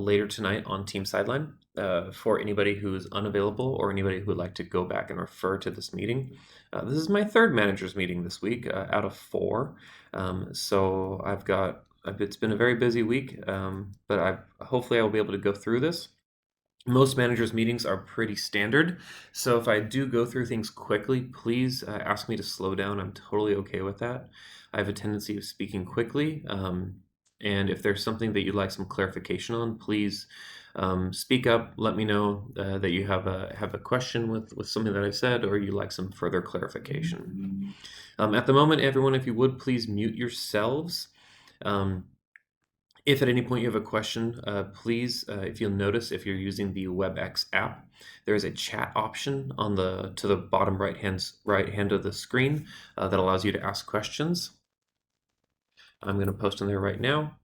later tonight on Team Sideline for anybody who's unavailable or anybody who would like to go back and refer to this meeting. This is my third managers meeting this week out of four. So it's been a very busy week, but hopefully I will be able to go through this. Most managers' meetings are pretty standard, so if I do go through things quickly, please ask me to slow down. I'm totally okay with that. I have a tendency of speaking quickly, and if there's something that you'd like some clarification on, please speak up. Let me know that you have a question with something that I've said, or you'd like some further clarification. At the moment, everyone, if you would please mute yourselves. If at any point you have a question, please, if you'll notice, if you're using the WebEx app, there is a chat option to the bottom right hand of the screen that allows you to ask questions. I'm going to post in there right now.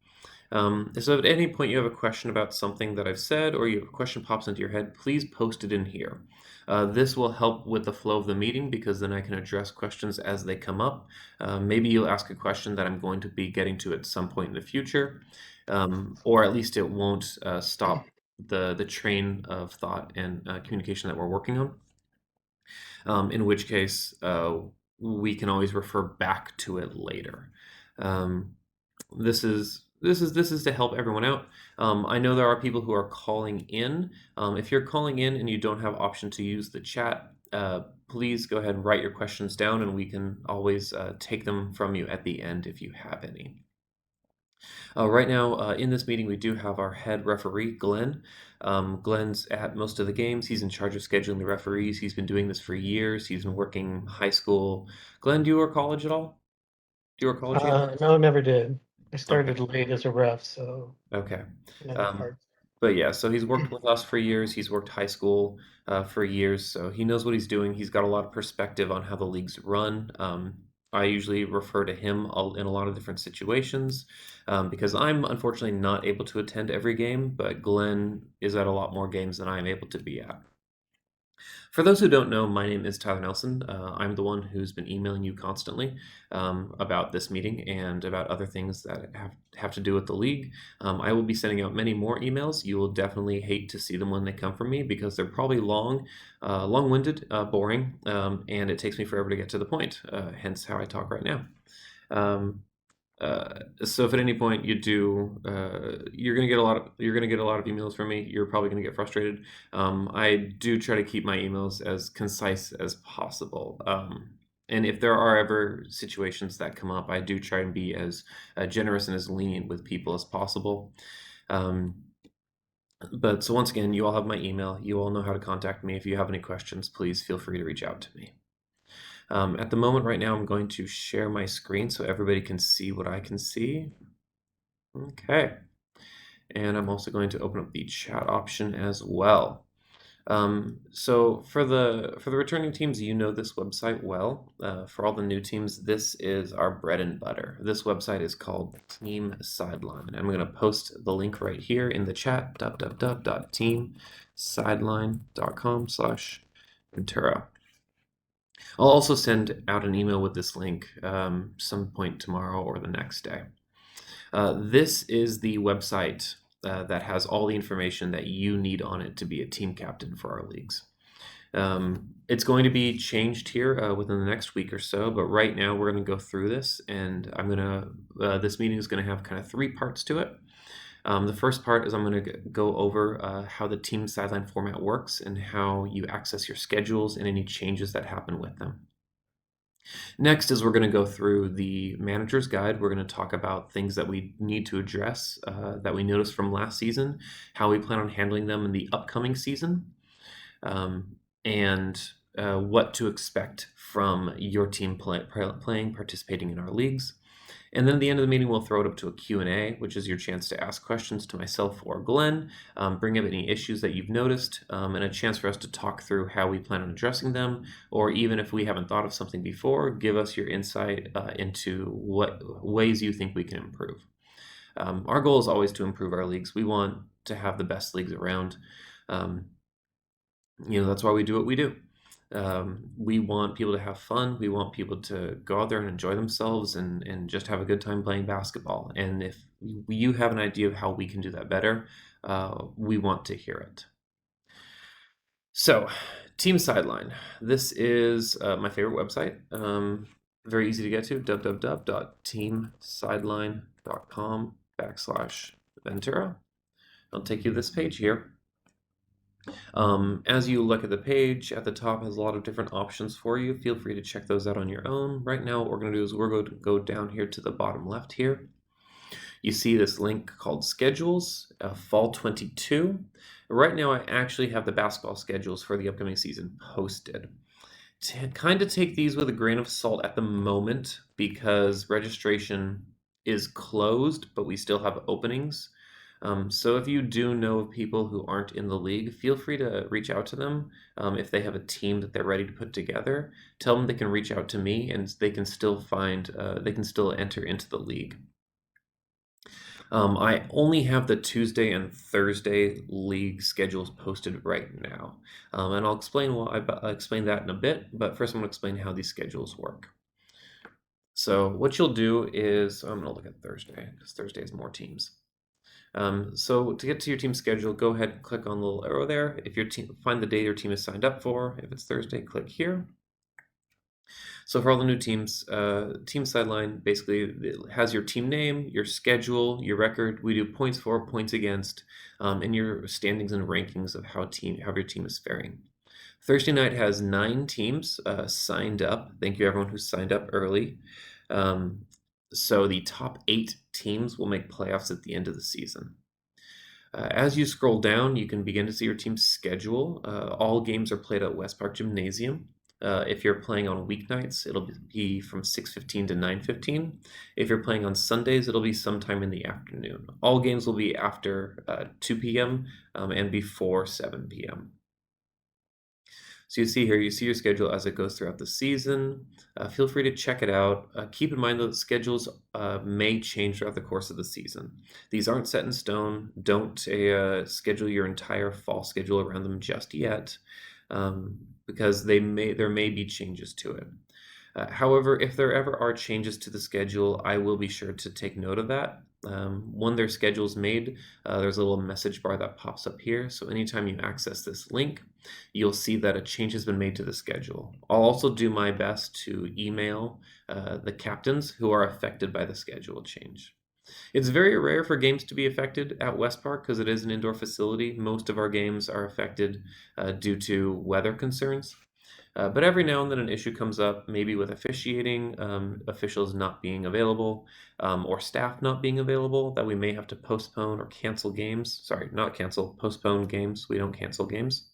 So at any point you have a question about something that I've said, or a question pops into your head, please post it in here. This will help with the flow of the meeting because then I can address questions as they come up. Maybe you'll ask a question that I'm going to be getting to at some point in the future, or at least it won't stop the train of thought and communication that we're working on. In which case, we can always refer back to it later. This is to help everyone out. I know there are people who are calling in. If you're calling in and you don't have option to use the chat, please go ahead and write your questions down, and we can always take them from you at the end if you have any. Right now, in this meeting, we do have our head referee, Glenn. Glenn's at most of the games. He's in charge of scheduling the referees. He's been doing this for years. He's been working high school. Glenn, do you work college at all? Do you work college yet? No, never did. I Okay. started late as a ref, so Okay. never Um, hard. but yeah, so he's worked with us for years. He's worked high school for years, so he knows what he's doing. He's got a lot of perspective on how the leagues run. I usually refer to him in a lot of different situations because I'm unfortunately not able to attend every game, but Glenn is at a lot more games than I'm able to be at. For those who don't know, my name is Tyler Nelson. I'm the one who's been emailing you constantly about this meeting and about other things that have to do with the league. I will be sending out many more emails. You will definitely hate to see them when they come from me because they're probably long-winded, boring, and it takes me forever to get to the point, hence how I talk right now. So if at any point you do, you're gonna get a lot of emails from me. You're probably gonna get frustrated. I do try to keep my emails as concise as possible. And if there are ever situations that come up, I do try and be as generous and as lenient with people as possible. But so once again, you all have my email. You all know how to contact me. If you have any questions, please feel free to reach out to me. At the moment right now, I'm going to share my screen so everybody can see what I can see. Okay. And I'm also going to open up the chat option as well. So for the returning teams, you know this website well. For all the new teams, this is our bread and butter. This website is called Team Sideline. I'm going to post the link right here in the chat, www.teamsideline.com/Ventura. I'll also send out an email with this link some point tomorrow or the next day. This is the website that has all the information that you need on it to be a team captain for our leagues. It's going to be changed here within the next week or so, but right now we're going to go through this, and this meeting is going to have kind of three parts to it. The first part is I'm going to go over how the team sideline format works and how you access your schedules and any changes that happen with them. Next is we're going to go through the manager's guide. We're going to talk about things that we need to address that we noticed from last season, how we plan on handling them in the upcoming season, and what to expect from your team participating in our leagues. And then at the end of the meeting, we'll throw it up to a Q&A, which is your chance to ask questions to myself or Glenn, bring up any issues that you've noticed, and a chance for us to talk through how we plan on addressing them, or even if we haven't thought of something before, give us your insight into what ways you think we can improve. Our goal is always to improve our leagues. We want to have the best leagues around. That's why we do what we do. We want people to have fun. We want people to go out there and enjoy themselves and just have a good time playing basketball. And if you have an idea of how we can do that better, we want to hear it. So, Team Sideline. This is my favorite website. Very easy to get to, www.teamsideline.com/Ventura. I'll take you to this page here. As you look at the page, at the top has a lot of different options for you. Feel free to check those out on your own. Right now, what we're going to do is we're going to go down here to the bottom left here. You see this link called Schedules, Fall 22. Right now, I actually have the basketball schedules for the upcoming season posted. Kind of take these with a grain of salt at the moment because registration is closed, but we still have openings. So if you do know of people who aren't in the league, feel free to reach out to them. If they have a team that they're ready to put together, tell them they can reach out to me and they can still enter into the league. I only have the Tuesday and Thursday league schedules posted right now, and I'll explain that in a bit. But first, I'm going to explain how these schedules work. So what you'll do is I'm going to look at Thursday because Thursday has more teams. So to get to your team schedule, go ahead and click on the little arrow there. If your team find the day your team is signed up for. If it's Thursday, click here. So for all the new teams, Team Sideline basically it has your team name, your schedule, your record. We do points for, points against, and your standings and rankings of how your team is faring. Thursday night has 9 teams signed up. Thank you everyone who signed up early. So the top 8 teams will make playoffs at the end of the season. As you scroll down, you can begin to see your team's schedule. All games are played at West Park Gymnasium. If you're playing on weeknights, it'll be from 6:15 to 9:15. If you're playing on Sundays, it'll be sometime in the afternoon. All games will be after 2 p.m. And before 7 p.m. So you see here, you see your schedule as it goes throughout the season. Feel free to check it out. Keep in mind that schedules may change throughout the course of the season. These aren't set in stone. Don't schedule your entire fall schedule around them just yet, because there may be changes to it. However, if there ever are changes to the schedule, I will be sure to take note of that. When their schedule is made, there's a little message bar that pops up here. So anytime you access this link, you'll see that a change has been made to the schedule. I'll also do my best to email the captains who are affected by the schedule change. It's very rare for games to be affected at West Park because it is an indoor facility. Most of our games are affected due to weather concerns. But every now and then an issue comes up, maybe with officiating, officials not being available, or staff not being available, that we may have to postpone or cancel games. Sorry, not cancel, postpone games. We don't cancel games.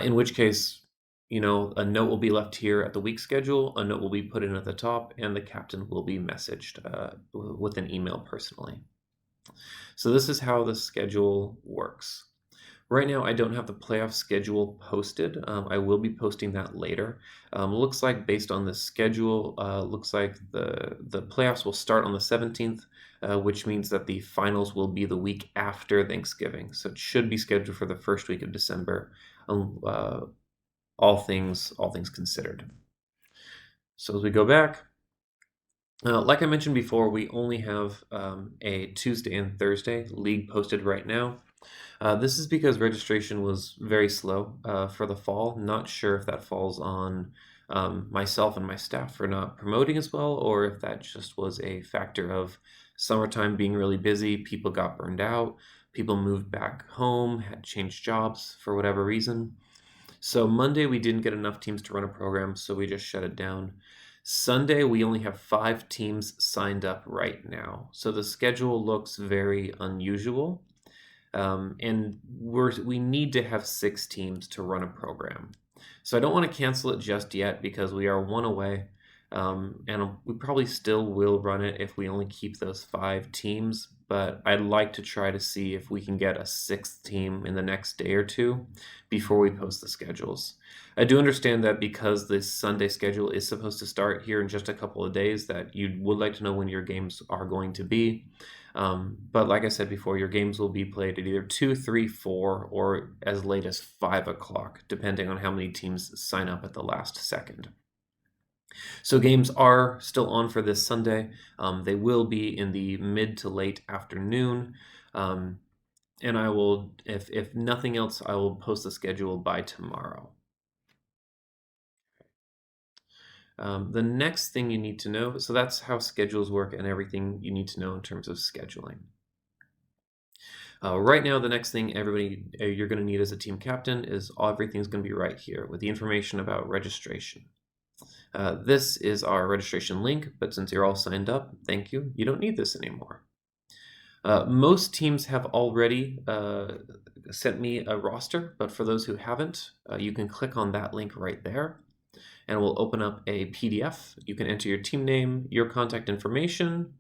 In which case, a note will be left here at the week schedule, a note will be put in at the top, and the captain will be messaged with an email personally. So this is how the schedule works. Right now, I don't have the playoff schedule posted. I will be posting that later. Looks like based on the schedule, looks like the playoffs will start on the 17th, which means that the finals will be the week after Thanksgiving. So it should be scheduled for the first week of December, all things considered. So as we go back, like I mentioned before, we only have a Tuesday and Thursday league posted right now. This is because registration was very slow for the fall. Not sure if that falls on myself and my staff for not promoting as well, or if that just was a factor of summertime being really busy. People got burned out. People moved back home, had changed jobs for whatever reason. So Monday we didn't get enough teams to run a program, so we just shut it down. Sunday we only have 5 teams signed up right now. So the schedule looks very unusual. And we need to have 6 teams to run a program. So I don't want to cancel it just yet because we are 1 away. And we probably still will run it if we only keep those 5 teams, but I'd like to try to see if we can get a 6th team in the next day or 2 before we post the schedules. I do understand that because this Sunday schedule is supposed to start here in just a couple of days, that you would like to know when your games are going to be. But like I said before, your games will be played at either 2, 3, 4, or as late as 5 o'clock, depending on how many teams sign up at the last second. So games are still on for this Sunday. They will be in the mid to late afternoon. and I will, if nothing else, I will post the schedule by tomorrow. The next thing you need to know, so that's how schedules work and everything you need to know in terms of scheduling. Right now, the next thing you're going to need as a team captain is everything's going to be right here with the information about registration. This is our registration link, but since you're all signed up, thank you. You don't need this anymore. Most teams have already sent me a roster, but for those who haven't, you can click on that link right there and we'll open up a PDF. You can enter your team name, your contact information,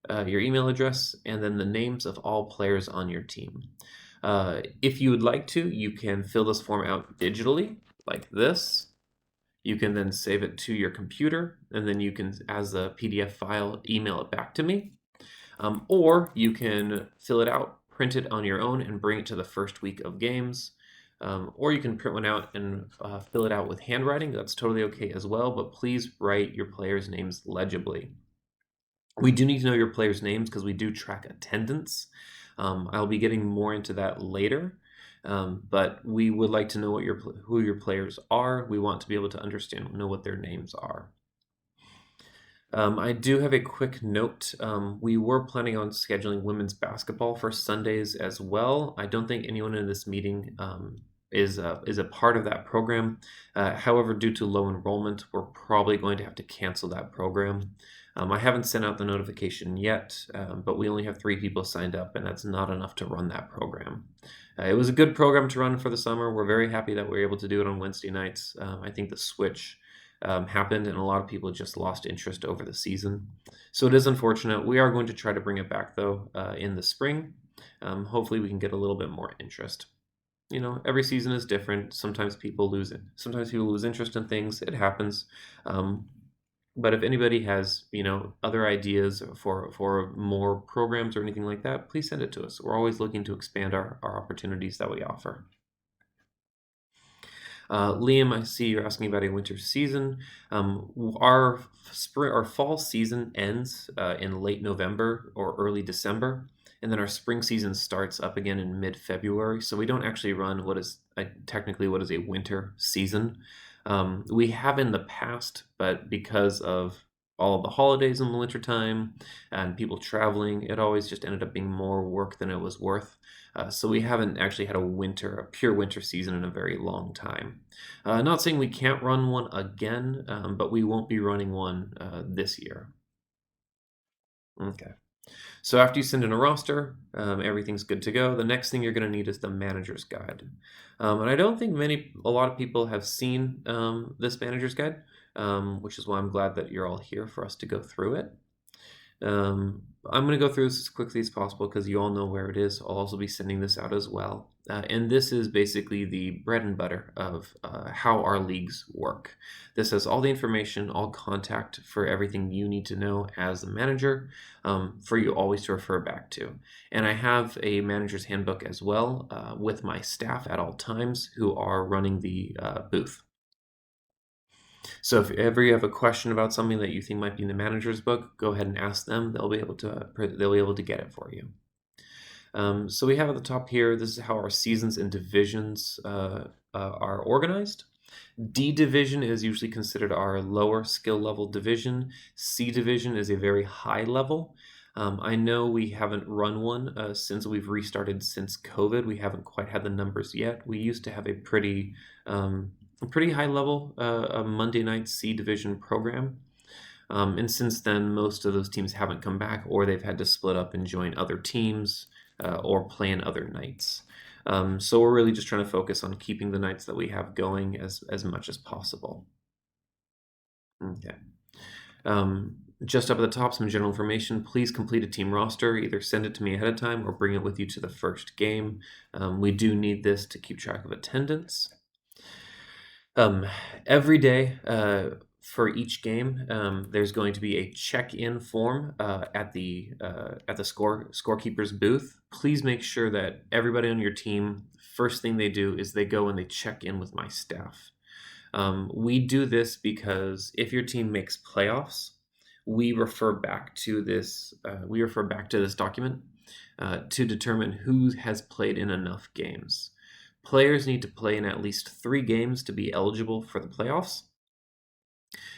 your email address, and then the names of all players on your team. If you would like to, you can fill this form out digitally, like this. You can then save it to your computer, and then you can, as a PDF file, email it back to me. Or you can fill it out, print it on your own, and bring it to the first week of games. Or you can print one out and fill it out with handwriting. That's totally okay as well, but please write your players' names legibly. We do need to know your players' names because we do track attendance. I'll be getting more into that later, but we would like to know who your players are. We want to be able to know what their names are. I do have a quick note. We were planning on scheduling women's basketball for Sundays as well. I don't think anyone in this meeting is a part of that program. However, due to low enrollment, we're probably going to have to cancel that program. I haven't sent out the notification yet, but we only have 3 people signed up, and that's not enough to run that program. It was a good program to run for the summer. We're very happy that we were able to do it on Wednesday nights. I think the switch happened, and a lot of people just lost interest over the season. So it is unfortunate. We are going to try to bring it back, though, in the spring. Hopefully, we can get a little bit more interest. You know, every season is different. Sometimes people lose it. Sometimes people lose interest in things. It happens. But if anybody has, other ideas for more programs or anything like that, please send it to us. We're always looking to expand our opportunities that we offer. Liam, I see you're asking about a winter season. Our fall season ends in late November or early December, and then our spring season starts up again in mid-February. So we don't actually run technically what is a winter season. We have in the past, but because of all of the holidays in the wintertime and people traveling, it always just ended up being more work than it was worth. So we haven't actually had a pure winter season in a very long time. Not saying we can't run one again, but we won't be running one this year. Okay. So after you send in a roster, everything's good to go. The next thing you're going to need is the manager's guide. And I don't think a lot of people have seen this manager's guide, which is why I'm glad that you're all here for us to go through it. I'm going to go through this as quickly as possible because you all know where it is. I'll also be sending this out as well. And this is basically the bread and butter of how our leagues work. This has all the information, all contact for everything you need to know as the manager for you always to refer back to. And I have a manager's handbook as well with my staff at all times who are running the booth. So if ever you have a question about something that you think might be in the manager's book, go ahead and ask them. They'll be able to get it for you. So we have at the top here, this is how our seasons and divisions are organized. D division is usually considered our lower skill level division. C division is a very high level. I know we haven't run one since we've restarted since COVID. We haven't quite had the numbers yet. We used to have a pretty high level Monday night C division program. And since then, most of those teams haven't come back, or they've had to split up and join other teams or play in other nights. So we're really just trying to focus on keeping the nights that we have going as much as possible. Okay. Just up at the top, some general information. Please complete a team roster. Either send it to me ahead of time or bring it with you to the first game. We do need this to keep track of attendance. Every day for each game, there's going to be a check-in form at the scorekeeper's booth. Please make sure that everybody on your team, first thing they do is they go and they check in with my staff. We do this because if your team makes playoffs, we refer back to this. We refer back to this document. to determine who has played in enough games. Players need to play in at least 3 games to be eligible for the playoffs,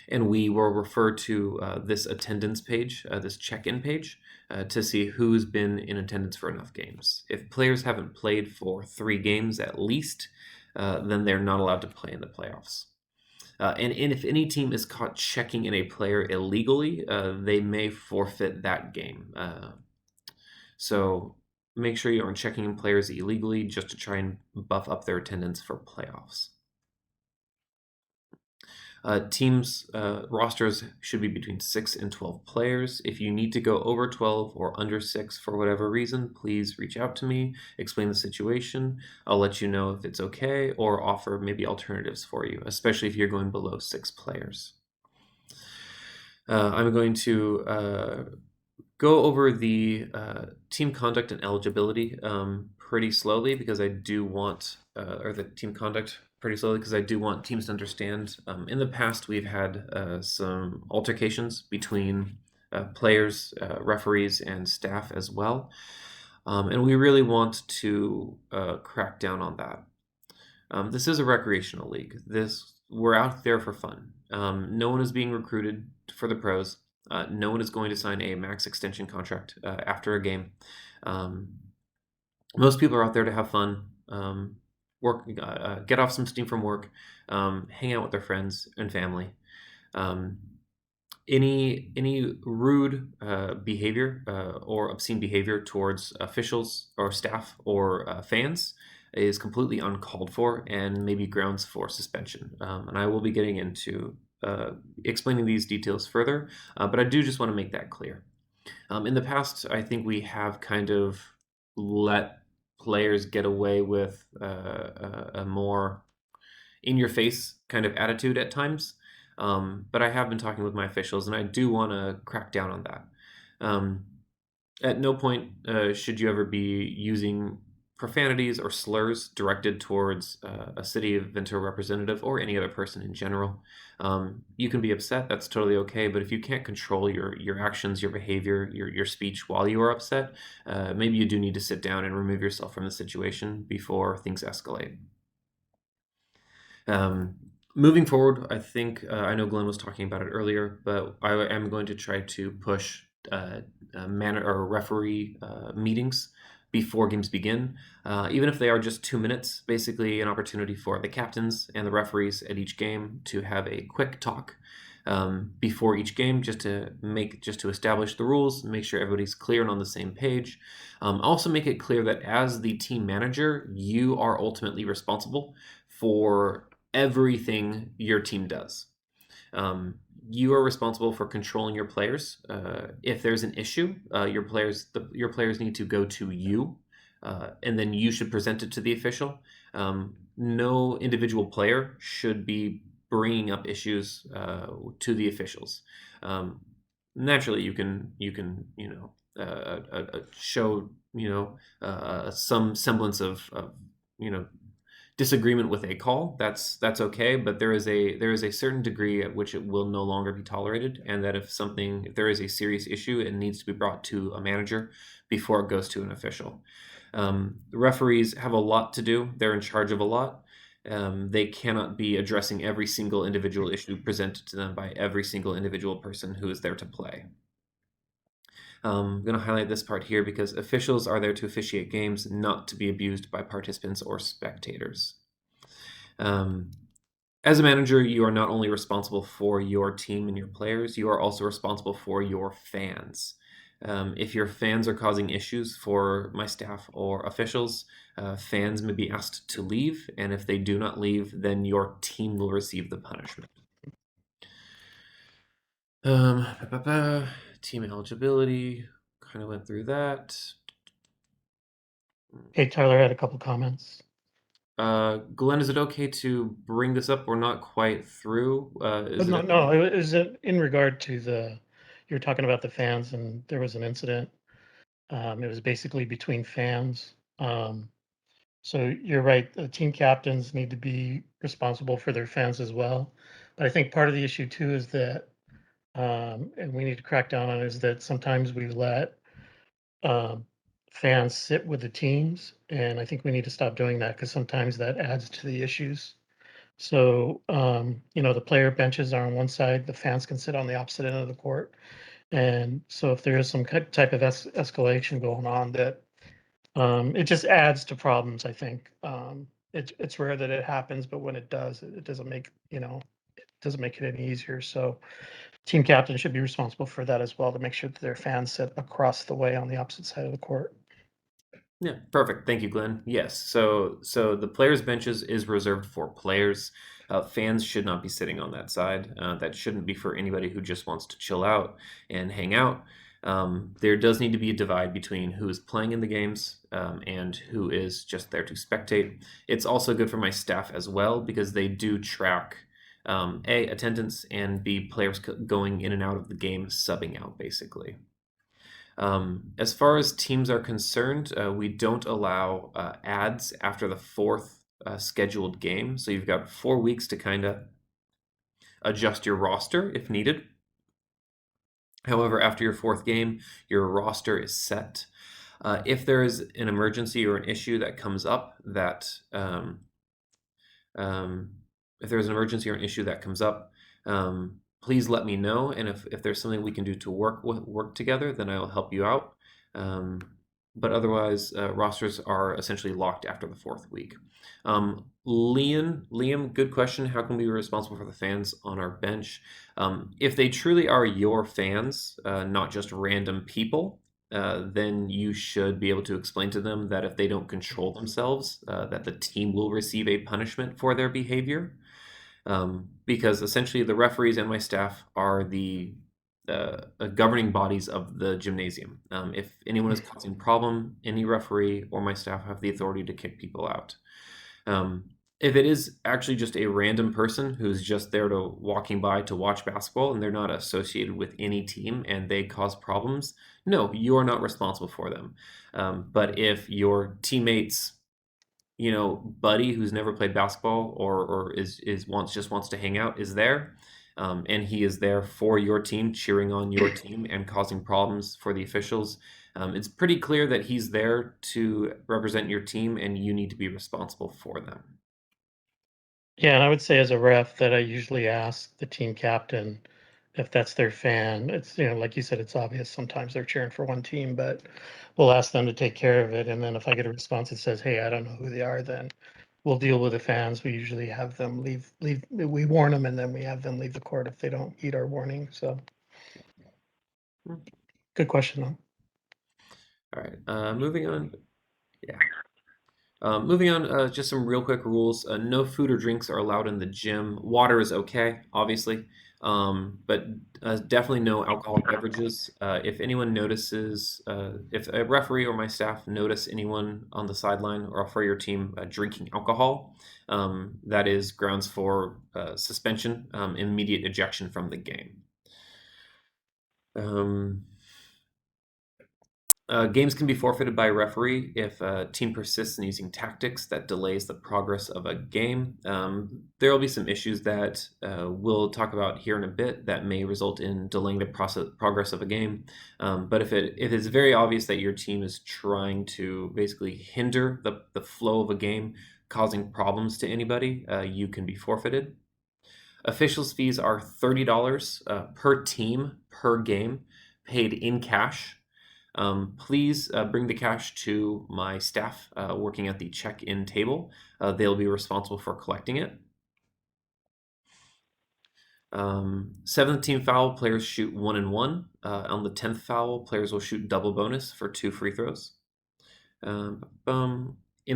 and we will refer to this attendance page, this check-in page, to see who's been in attendance for enough games. If players haven't played for 3 games at least, then they're not allowed to play in the playoffs. And if any team is caught checking in a player illegally, they may forfeit that game. So make sure you aren't checking in players illegally just to try and buff up their attendance for playoffs. Teams rosters should be between 6 and 12 players. If you need to go over 12 or under 6 for whatever reason, please reach out to me, explain the situation. I'll let you know if it's okay or offer maybe alternatives for you, especially if you're going below 6 players. I'm going to go over the team conduct and eligibility pretty slowly because I do want, or the team conduct pretty slowly because I do want teams to understand. In the past, we've had some altercations between players, referees, and staff as well. And we really want to crack down on that. This is a recreational league. We're out there for fun. No one is being recruited for the pros. No one is going to sign a max extension contract after a game. Most people are out there to have fun, work, get off some steam from work, hang out with their friends and family. Um, any rude behavior or obscene behavior towards officials or staff or fans is completely uncalled for and maybe grounds for suspension. And I will be getting into explaining these details further, but I do just want to make that clear. In the past, I think we have kind of let players get away with a more in your face kind of attitude at times. But I have been talking with my officials, and I do want to crack down on that. Um, at no point should you ever be using profanities or slurs directed towards a city of Ventura representative or any other person in general. You can be upset; that's totally okay. But if you can't control your actions, your behavior, your speech while you are upset, maybe you do need to sit down and remove yourself from the situation before things escalate. Um, Moving forward, I think I know Glenn was talking about it earlier, but I am going to try to push man or referee meetings before games begin, even if they are just 2 minutes. Basically, an opportunity for the captains and the referees at each game to have a quick talk before each game, just to establish the rules, make sure everybody's clear and on the same page. Also, make it clear that as the team manager, you are ultimately responsible for everything your team does. Um, you are responsible for controlling your players. If there's an issue, your players need to go to you, and then you should present it to the official. No individual player should be bringing up issues to the officials. Naturally, show some semblance of you know disagreement with a call. That's okay, but there is a certain degree at which it will no longer be tolerated, and that if there is a serious issue, it needs to be brought to a manager before it goes to an official. The referees have a lot to do. They're in charge of a lot. They cannot be addressing every single individual issue presented to them by every single individual person who is there to play. I'm going to highlight this part here because officials are there to officiate games, not to be abused by participants or spectators. Um, as a manager, you are not only responsible for your team and your players, you are also responsible for your fans. If your fans are causing issues for my staff or officials, fans may be asked to leave, and if they do not leave, then your team will receive the punishment. Ba, ba, ba. Team eligibility, kind of went through that. Hey, Tyler had a couple comments. Glenn, is it okay to bring this up? We're not quite through. But Is it no, okay? no, it was in regard to you were talking about the fans, and there was an incident. It was basically between fans. So you're right, the team captains need to be responsible for their fans as well. But I think part of the issue too is that, and we need to crack down on, is that sometimes we let um, fans sit with the teams, and I think we need to stop doing that because sometimes that adds to the issues. So, the player benches are on one side, the fans can sit on the opposite end of the court. And so if there is some type of escalation going on that, it just adds to problems, I think. It's rare that it happens, but when it does, it doesn't make, it doesn't make it any easier. So team captain should be responsible for that as well, to make sure that their fans sit across the way on the opposite side of the court. Yeah, perfect. Thank you, Glenn. Yes. So the players' benches is reserved for players. Fans should not be sitting on that side. That shouldn't be for anybody who just wants to chill out and hang out. There does need to be a divide between who is playing in the games and who is just there to spectate. It's also good for my staff as well because they do track A, attendance, and B, players going in and out of the game, subbing out, basically. As far as teams are concerned, we don't allow ads after the fourth scheduled game. So you've got 4 weeks to kind of adjust your roster if needed. However, after your fourth game, your roster is set. If there is an emergency or an issue that comes up um, if there's an emergency or an issue that comes up, please let me know. And if there's something we can do to work together, then I'll help you out. Um, but otherwise, rosters are essentially locked after the fourth week. Liam, good question. How can we be responsible for the fans on our bench? If they truly are your fans, not just random people, then you should be able to explain to them that if they don't control themselves, that the team will receive a punishment for their behavior. Because essentially the referees and my staff are the governing bodies of the gymnasium. If anyone is causing problem, any referee or my staff have the authority to kick people out. If it is actually just a random person who's just there to walking by to watch basketball and they're not associated with any team and they cause problems, no, you are not responsible for them. But if your teammates, buddy who's never played basketball or wants to hang out is there, and he is there for your team, cheering on your team and causing problems for the officials. It's pretty clear that he's there to represent your team, and you need to be responsible for them. Yeah, and I would say as a ref that I usually ask the team captain if that's their fan. It's, like you said, it's obvious sometimes they're cheering for one team, but we'll ask them to take care of it. And then if I get a response that says, "Hey, I don't know who they are," then we'll deal with the fans. We usually have them leave. We warn them, and then we have them leave the court if they don't heed our warning. So Hmm. good question, though. All right, moving on. Yeah. Moving on, just some real quick rules. No food or drinks are allowed in the gym. Water is okay, obviously, but definitely no alcoholic beverages. If anyone notices, if a referee or my staff notice anyone on the sideline or for your team drinking alcohol, that is grounds for suspension, immediate ejection from the game. Um, Games can be forfeited by a referee if a team persists in using tactics that delays the progress of a game. There will be some issues that we'll talk about here in a bit that may result in delaying the progress of a game. But if it's very obvious that your team is trying to basically hinder the flow of a game, causing problems to anybody, you can be forfeited. Officials' fees are $30 per team per game, paid in cash. Please bring the cash to my staff working at the check-in table. They'll be responsible for collecting it. 17th foul, players shoot 1 and 1. On the 10th foul, players will shoot double bonus for 2 free throws. In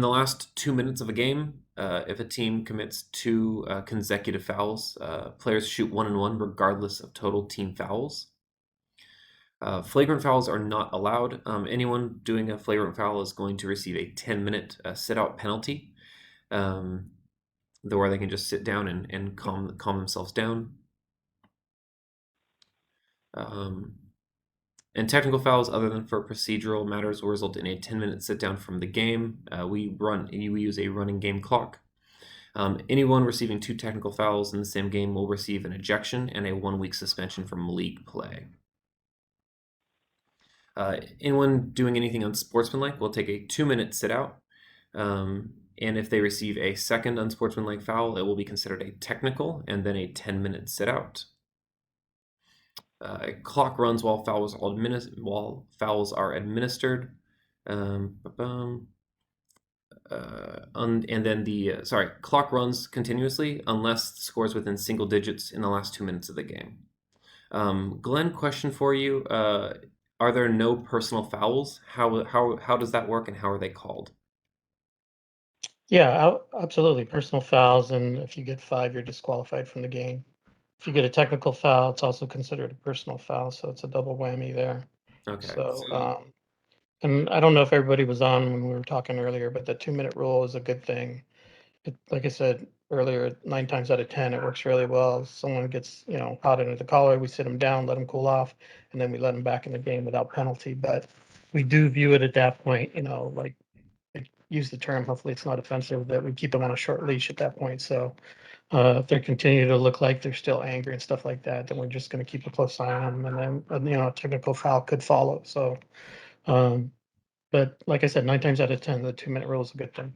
the last 2 minutes of a game, if a team commits 2 consecutive fouls, players shoot 1 and 1 regardless of total team fouls. Flagrant fouls are not allowed. Anyone doing a flagrant foul is going to receive a 10-minute sit-out penalty, where they can just sit down and calm themselves down. And technical fouls, other than for procedural matters, will result in a 10-minute sit-down from the game. We use a running game clock. Anyone receiving 2 technical fouls in the same game will receive an ejection and a 1-week suspension from league play. Anyone doing anything unsportsmanlike will take a 2-minute sit out. And if they receive a second unsportsmanlike foul, it will be considered a technical and then a 10-minute sit out. Clock runs while fouls are administered. And then clock runs continuously unless the score is within single digits in the last 2 minutes of the game. Glenn, question for you: are there no personal fouls? How does that work, and how are they called? Yeah, absolutely. Personal fouls, and if you get five, you're disqualified from the game. If you get a technical foul, it's also considered a personal foul, so it's a double whammy there. Okay. So, and I don't know if everybody was on when we were talking earlier, but the 2-minute rule is a good thing. Like I said earlier, 9 times out of 10, it works really well. If someone gets, hot under the collar, we sit them down, let them cool off, and then we let them back in the game without penalty. But we do view it at that point, like use the term, hopefully it's not offensive, that we keep them on a short leash at that point. So if they continue to look like they're still angry and stuff like that, then we're just going to keep a close eye on them, and then a technical foul could follow. So, um, but like I said, 9 times out of 10, the 2-minute rule is a good thing.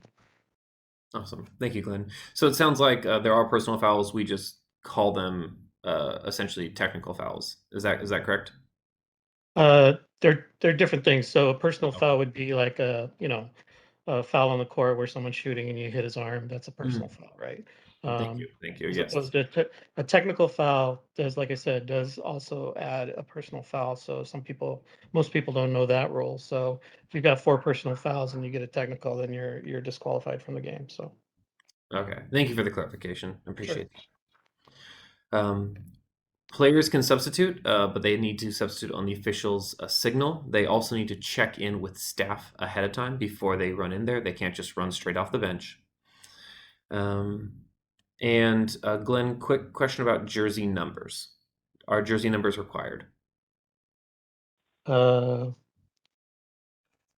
Awesome. Thank you, Glenn. So it sounds like there are personal fouls. We just call them essentially technical fouls. Is that correct? They're different things. So a personal Okay. foul would be like a foul on the court where someone's shooting and you hit his arm. That's a personal Mhm. foul, right? Thank you. Thank you. As Yes. opposed to a technical foul does, like I said, does also add a personal foul. So most people don't know that rule. So if you've got four personal fouls and you get a technical, then you're disqualified from the game. So Okay. Thank you for the clarification. I sure. appreciate that. Players can substitute, but they need to substitute on the official's signal. They also need to check in with staff ahead of time before they run in there. They can't just run straight off the bench. Um, and Glenn, quick question about jersey numbers. Are jersey numbers required? Uh,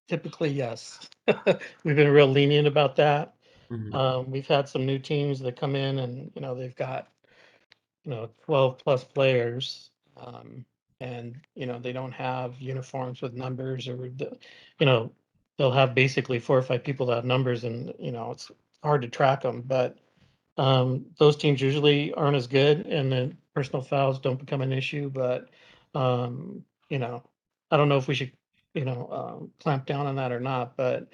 Typically, yes. We've been real lenient about that. Hmm. We've had some new teams that come in and, they've got 12 plus players. And, they don't have uniforms with numbers you know, they'll have basically four or five people that have numbers and, it's hard to track them. But those teams usually aren't as good and then personal fouls don't become an issue. But, um, you know, I don't know if we should, clamp down on that or not, but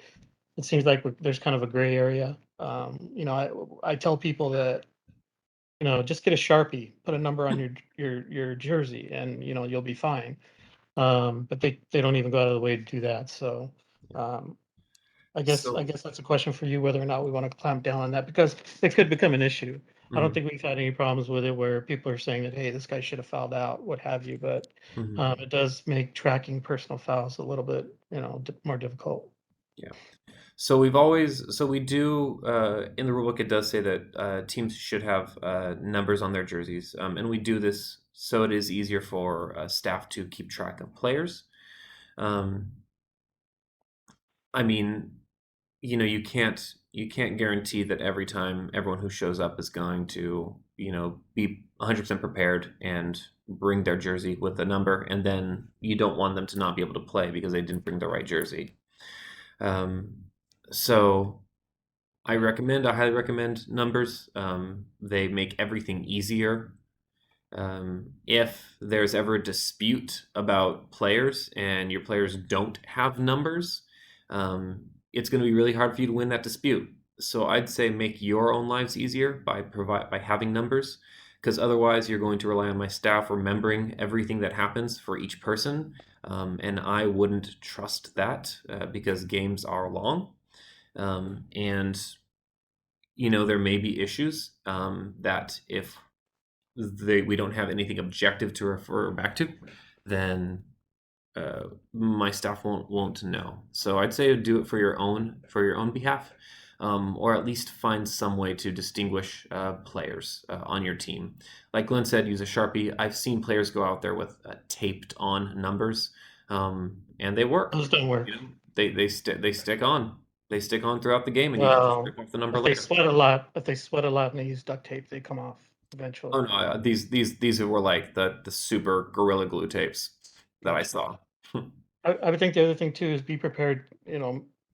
it seems like there's kind of a gray area. I tell people that just get a Sharpie, put a number on your jersey, and you'll be fine. But they don't even go out of the way to do that. So um, I So, guess that's a question for you whether or not we want to clamp down on that because it could become an issue. I don't mhm, think we've had any problems with it where people are saying that hey, this guy should have fouled out, what have you. But mhm, it does make tracking personal fouls a little bit more difficult. yeah. So we do in the rulebook. It does say that teams should have numbers on their jerseys, and we do this so it is easier for staff to keep track of players. Um, I mean, you can't guarantee that every time everyone who shows up is going to be 100% prepared and bring their jersey with a number, and then you don't want them to not be able to play because they didn't bring the right jersey. Um, so I highly recommend numbers. They make everything easier. If there's ever a dispute about players and your players don't have numbers, it's going to be really hard for you to win that dispute. So I'd say make your own lives easier by having numbers, because otherwise you're going to rely on my staff remembering everything that happens for each person, and I wouldn't trust that because games are long, and there may be issues that if we don't have anything objective to refer back to, then my staff won't know. So I'd say do it for your own behalf, or at least find some way to distinguish players on your team. Like Glenn said, use a Sharpie. I've seen players go out there with taped on numbers, and they work. Those don't work. They stick on. They stick on throughout the game, and you can just rip Well, off the number later. if they sweat a lot and they use duct tape, they come off Oh eventually. no, these were like the super gorilla glue tapes that I Gotcha. saw. I would think the other thing too is be prepared,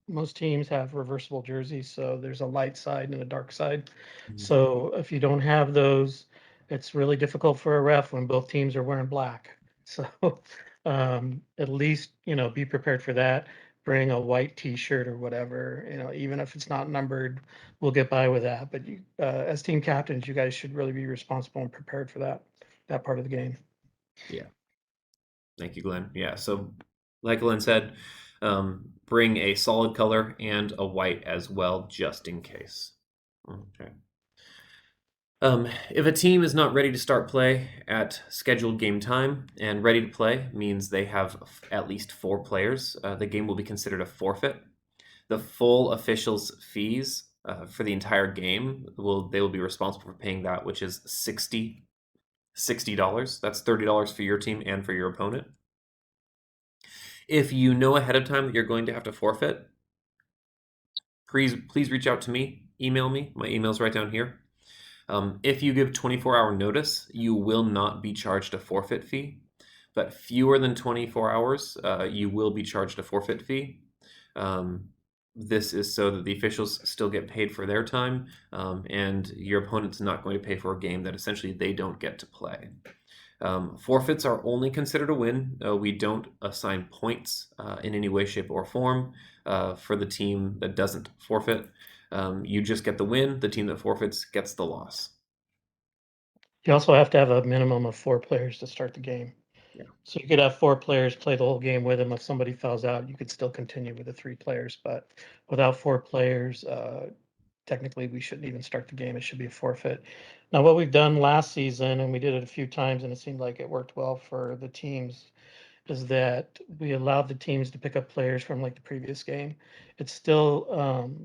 most teams have reversible jerseys, so there's a light side and a dark side. Mhm. So if you don't have those, it's really difficult for a ref when both teams are wearing black. So at least, be prepared for that. Bring a white t-shirt or whatever, even if it's not numbered, we'll get by with that. But as team captains, you guys should really be responsible and prepared for that part of the game. Yeah. Thank you, Glenn. Yeah. So, like Glenn said, bring a solid color and a white as well, just in case. Okay. If a team is not ready to start play at scheduled game time, and ready to play means they have at least 4 players, the game will be considered a forfeit. The full officials' fees for the entire game will be responsible for paying that, which is $60. That's $30 for your team and for your opponent. If you know ahead of time that you're going to have to forfeit, please reach out to me. Email me. My email's right down here. If you give 24-hour notice, you will not be charged a forfeit fee. But fewer than 24 hours, you will be charged a forfeit fee. Um, this is so that the officials still get paid for their time, and your opponent's not going to pay for a game that essentially they don't get to play. Forfeits are only considered a win. We don't assign points in any way, shape, or form for the team that doesn't forfeit. You just get the win. The team that forfeits gets the loss. You also have to have a minimum of 4 players to start the game. Yeah. So you could have 4 players play the whole game with him. If somebody fouls out, you could still continue with the 3 players. But without 4 players, technically we shouldn't even start the game. It should be a forfeit. Now, what we've done last season, and we did it a few times, and it seemed like it worked well for the teams, is that we allowed the teams to pick up players from like the previous game. It's still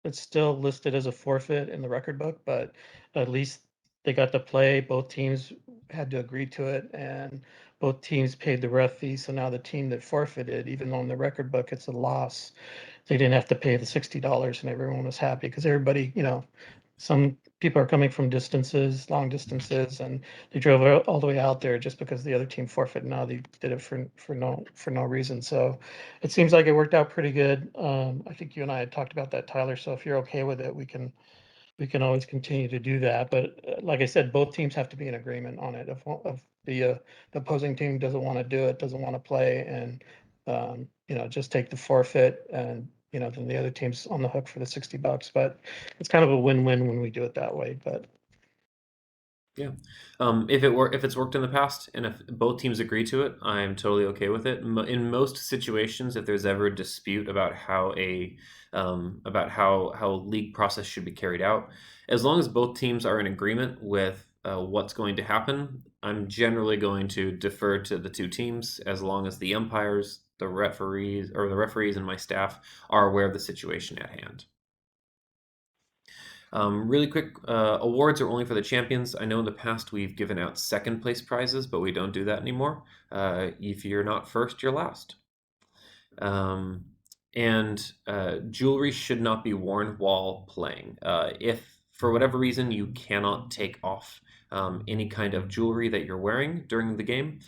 it's still listed as a forfeit in the record book, but at least they got to play. Both teams had to agree to it, and both teams paid the ref fee. So now the team that forfeited, even though in the record book it's a loss, they didn't have to pay the $60, and everyone was happy because everybody, some people are coming from distances, long distances, and they drove all the way out there just because the other team forfeit. Now they did it for no reason. So it seems like it worked out pretty good. I think you and I had talked about that, Tyler. So if you're okay with it, we can always continue to do that. But like I said, both teams have to be in agreement on it. If the opposing team doesn't want to do it, doesn't want to play, and just take the forfeit, and then the other team's on the hook for the $60. But it's kind of a win-win when we do it that way. But Yeah. If it's worked in the past and if both teams agree to it, I'm totally okay with it. In most situations, if there's ever a dispute about how league process should be carried out, as long as both teams are in agreement with what's going to happen, I'm generally going to defer to the two teams as long as the umpires, the referees and my staff are aware of the situation at hand. Really quick, awards are only for the champions. I know in the past we've given out second place prizes, but we don't do that anymore. If you're not first, you're last. Um, and jewelry should not be worn while playing. If for whatever reason you cannot take off any kind of jewelry that you're wearing during the game,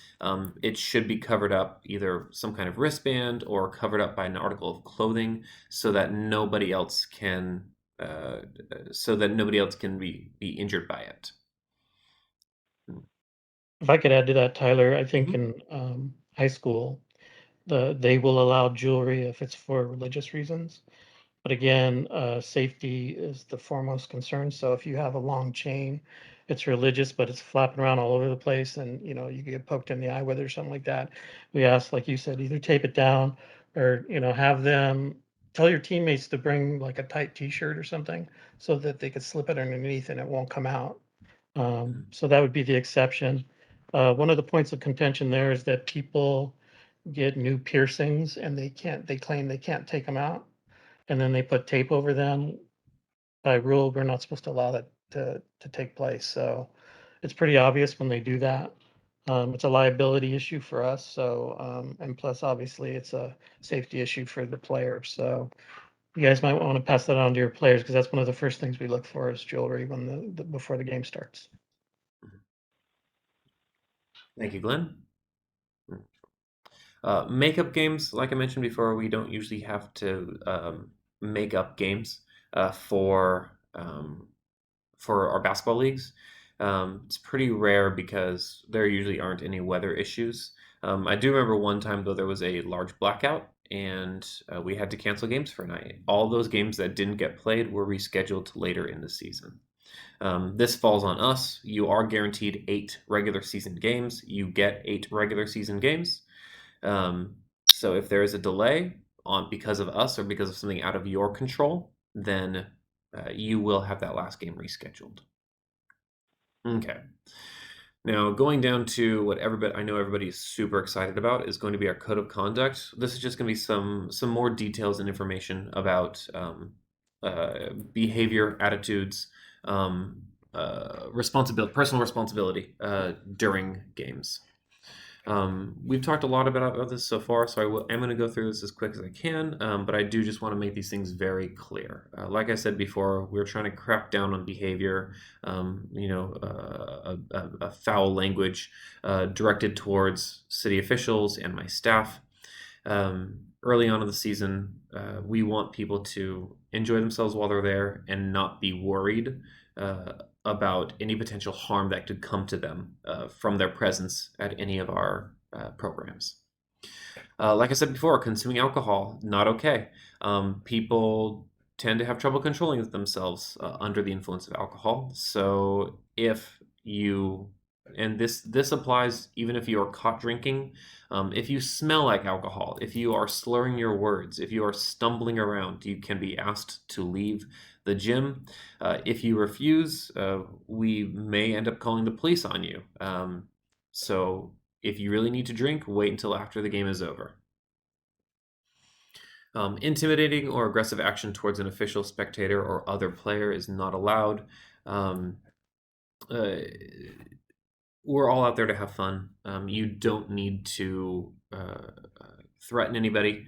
it should be covered up, either some kind of wristband or covered up by an article of clothing, so that nobody else can uh, be injured by it. if I could add to that, Tyler, I think Mhm. in high school, they will allow jewelry if it's for religious reasons. But again, safety is the foremost concern. So if you have a long chain, it's religious, but it's flapping around all over the place, and you get poked in the eye with it or something like that. We ask, like you said, either tape it down or have them tell your teammates to bring like a tight T-shirt or something so that they could slip it underneath and it won't come out. So that would be the exception. One of the points of contention there is that people get new piercings and they claim they can't take them out, and then they put tape over them. By rule, we're not supposed to allow that to take place. So it's pretty obvious when they do that. It's a liability issue for us. So and plus, obviously, it's a safety issue for the player. So you guys might want to pass that on to your players because that's one of the first things we look for is jewelry when before the game starts. Thank you, Glenn. Makeup games, like I mentioned before, we don't usually have to make up games uh, for um, for our basketball leagues. It's pretty rare because there usually aren't any weather issues. I do remember one time though there was a large blackout and we had to cancel games for a night. All those games that didn't get played were rescheduled to later in the season. This falls on us. You are guaranteed 8 regular season games. You get 8 regular season games. So if there is a delay on because of us or because of something out of your control, then you will have that last game rescheduled. Okay. Now, going down to what everybody I know everybody is super excited about is going to be our code of conduct. This is just going to be some more details and information about behavior, attitudes, responsibility, personal responsibility during games. We've talked a lot about this so far, so I'm going to go through this as quick as I can, but I do just want to make these things very clear. Like I said before, we're trying to crack down on behavior, a foul language directed towards city officials and my staff. Early on in the season, we want people to enjoy themselves while they're there and not be worried uh, about any potential harm that could come to them from their presence at any of our programs. Like I said before, consuming alcohol, not okay. People tend to have trouble controlling themselves under the influence of alcohol. So if you, and this applies even if you are caught drinking, if you smell like alcohol, if you are slurring your words, if you are stumbling around, you can be asked to leave the gym. If you refuse, we may end up calling the police on you. So if you really need to drink, wait until after the game is over. Intimidating or aggressive action towards an official, spectator, or other player is not allowed. Um, uh, we're all out there to have fun. You don't need to threaten anybody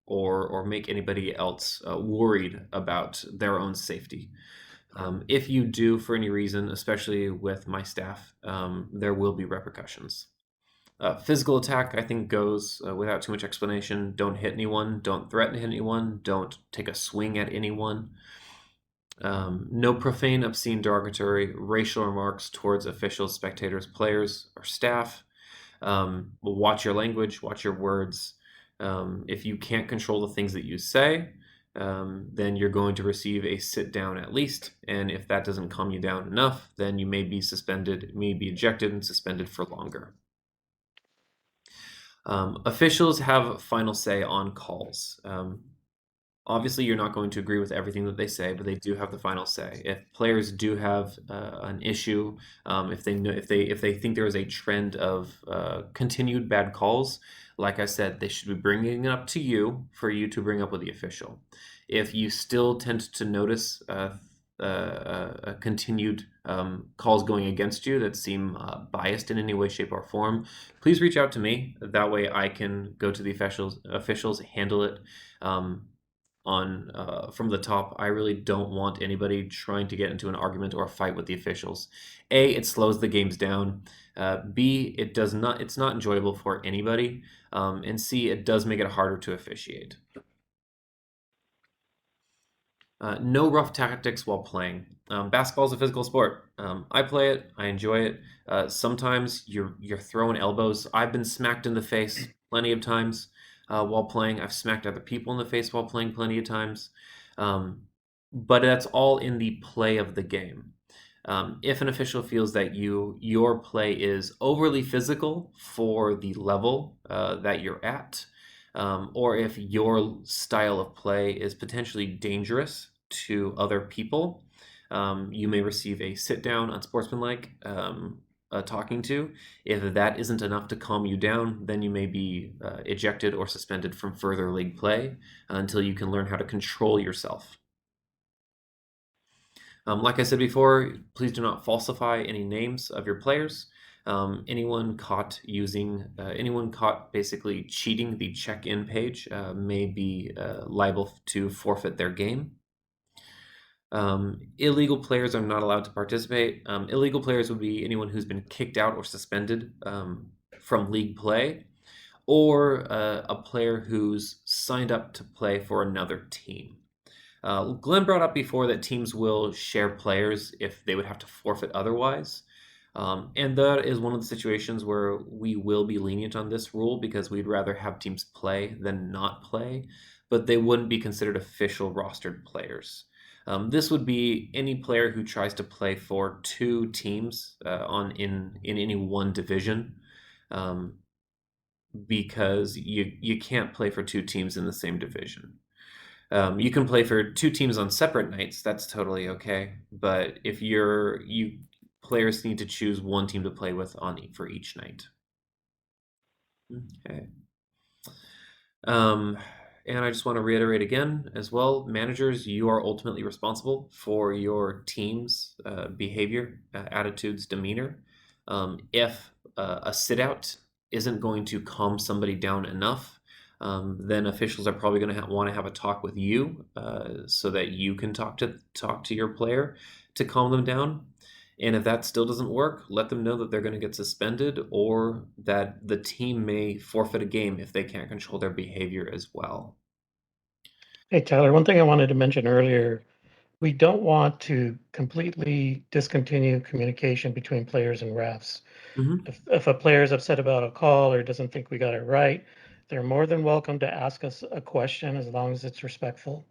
or make anybody else worried about their own safety. If you do, for any reason, especially with my staff, there will be repercussions. Physical attack, I think, goes without too much explanation. Don't hit anyone. Don't threaten to hit anyone. Don't take a swing at anyone. No profane, obscene, derogatory, racial remarks towards officials, spectators, players, or staff. Watch your language, watch your words. If you can't control the things that you say, then you're going to receive a sit down at least. And if that doesn't calm you down enough, then you may be suspended, may be ejected and suspended for longer. Officials have final say on calls. Obviously, you're not going to agree with everything that they say, but they do have the final say. If players do have an issue, if they know, if they think there is a trend of continued bad calls, like I said, they should be bringing it up to you for you to bring up with the official. If you still tend to notice continued calls going against you that seem biased in any way, shape, or form, please reach out to me. That way, I can go to the officials, handle it. On from the top. I really don't want anybody trying to get into an argument or a fight with the officials. A, it slows the games down. B, it does not. It's not enjoyable for anybody. And C, it does make it harder to officiate. No rough tactics while playing. Basketball is a physical sport. I play it. I enjoy it. Sometimes you're throwing elbows. I've been smacked in the face plenty of times while playing. I've smacked other people in the face while playing plenty of times. Um, but that's all in the play of the game. If an official feels that your play is overly physical for the level that you're at, or if your style of play is potentially dangerous to other people, you may receive a sit down, unsportsmanlike talking to. If that isn't enough to calm you down, then you may be ejected or suspended from further league play until you can learn how to control yourself. Like I said before, please do not falsify any names of your players. Anyone caught basically cheating the check-in page may be liable to forfeit their game. Illegal players are not allowed to participate. Illegal players would be anyone who's been kicked out or suspended from league play. or a player who's signed up to play for another team. Glenn brought up before that teams will share players if they would have to forfeit otherwise. And that is one of the situations where we will be lenient on this rule because we'd rather have teams play than not play, but they wouldn't be considered official rostered players. This would be any player who tries to play for two teams in any one division, um, because you can't play for two teams in the same division. You can play for two teams on separate nights. That's totally okay. But if you players need to choose one team to play with for each night. Okay. Um, and I just want to reiterate again as well, managers, you are ultimately responsible for your team's behavior, attitudes, demeanor. If a sit out isn't going to calm somebody down enough, then officials are probably going to want to have a talk with you so that you can talk to your player to calm them down. And if that still doesn't work, let them know that they're going to get suspended or that the team may forfeit a game if they can't control their behavior as well. Hey, Tyler, one thing I wanted to mention earlier, we don't want to completely discontinue communication between players and refs. Hmm. If a player is upset about a call or doesn't think we got it right, they're more than welcome to ask us a question as long as it's respectful.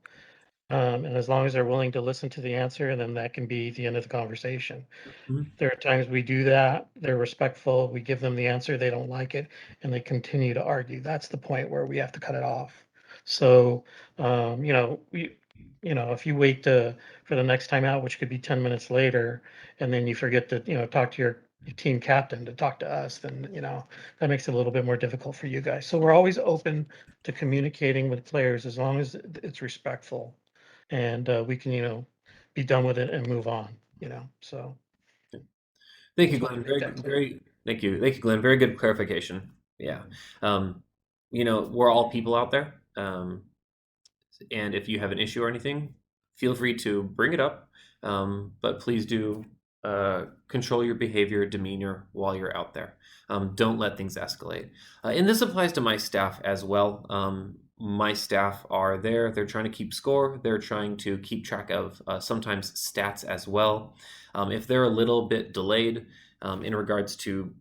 And as long as they're willing to listen to the answer, and then that can be the end of the conversation. Hmm. There are times we do that, they're respectful, we give them the answer, they don't like it, and they continue to argue. That's the point where we have to cut it off. So, if you wait for the next time out, which could be 10 minutes later, and then you forget to, talk to your team captain to talk to us, then, that makes it a little bit more difficult for you guys. So we're always open to communicating with players as long as it's respectful and we can, be done with it and move on, so. Thank you, Just wanted Glenn. to make that clear. Thank you, Glenn. Very good clarification. Yeah, um, we're all people out there. And if you have an issue or anything, feel free to bring it up. But please do control your behavior, demeanor while you're out there. Don't let things escalate. And this applies to my staff as well. My staff are there. They're trying to keep score. They're trying to keep track of sometimes stats as well. If they're a little bit delayed in regards to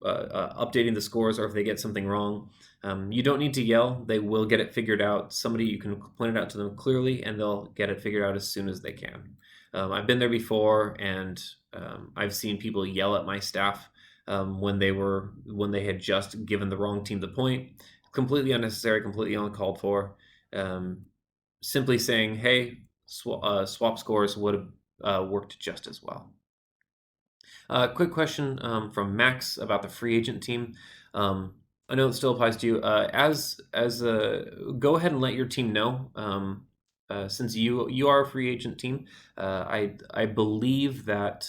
updating the scores, or if they get something wrong, you don't need to yell. They will get it figured out. Somebody, you can point it out to them clearly, and they'll get it figured out as soon as they can. I've been there before, and I've seen people yell at my staff when they had just given the wrong team the point. Completely unnecessary, completely uncalled for. Um, Simply saying, "Hey, swap scores would have worked just as well." Quick question from Max about the free agent team. Um, I know it still applies to you. Go ahead and let your team know. Since you are a free agent team, I believe that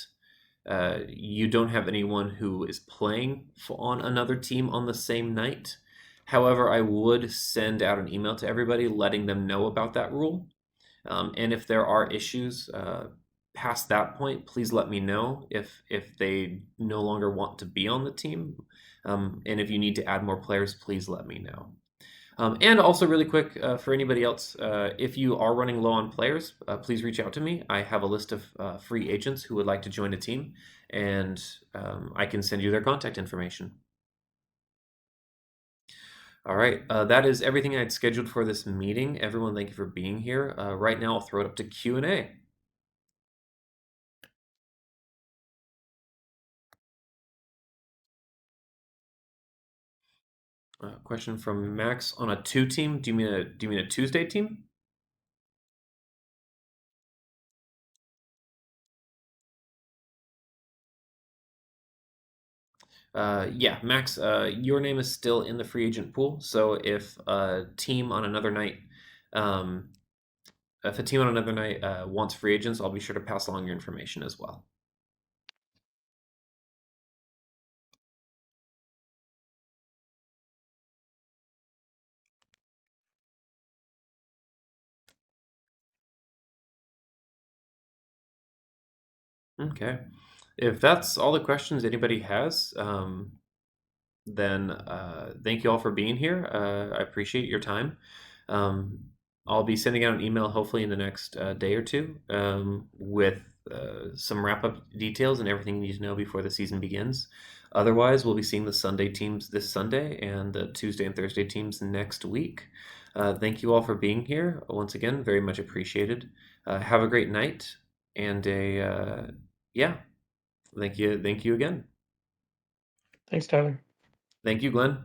you don't have anyone who is playing on another team on the same night. However, I would send out an email to everybody letting them know about that rule. And if there are issues past that point, please let me know if they no longer want to be on the team. And if you need to add more players, please let me know. And also, really quick, for anybody else, if you are running low on players, please reach out to me. I have a list of free agents who would like to join a team, and I can send you their contact information. All right, that is everything I had scheduled for this meeting. Everyone, thank you for being here. Right now, I'll throw it up to Q&A. Question from Max on a two team. Do you mean a Tuesday team? Yeah, Max. Your name is still in the free agent pool. So um, if a team on another night wants free agents, I'll be sure to pass along your information as well. Okay. If that's all the questions anybody has, then thank you all for being here. I appreciate your time. Um, I'll be sending out an email hopefully in the next day or two with some wrap up details and everything you need to know before the season begins. Otherwise, we'll be seeing the Sunday teams this Sunday and the Tuesday and Thursday teams next week. Thank you all for being here. Once again, very much appreciated. Have a great night and yeah, thank you again. Thanks, Tyler. Thank you, Glenn.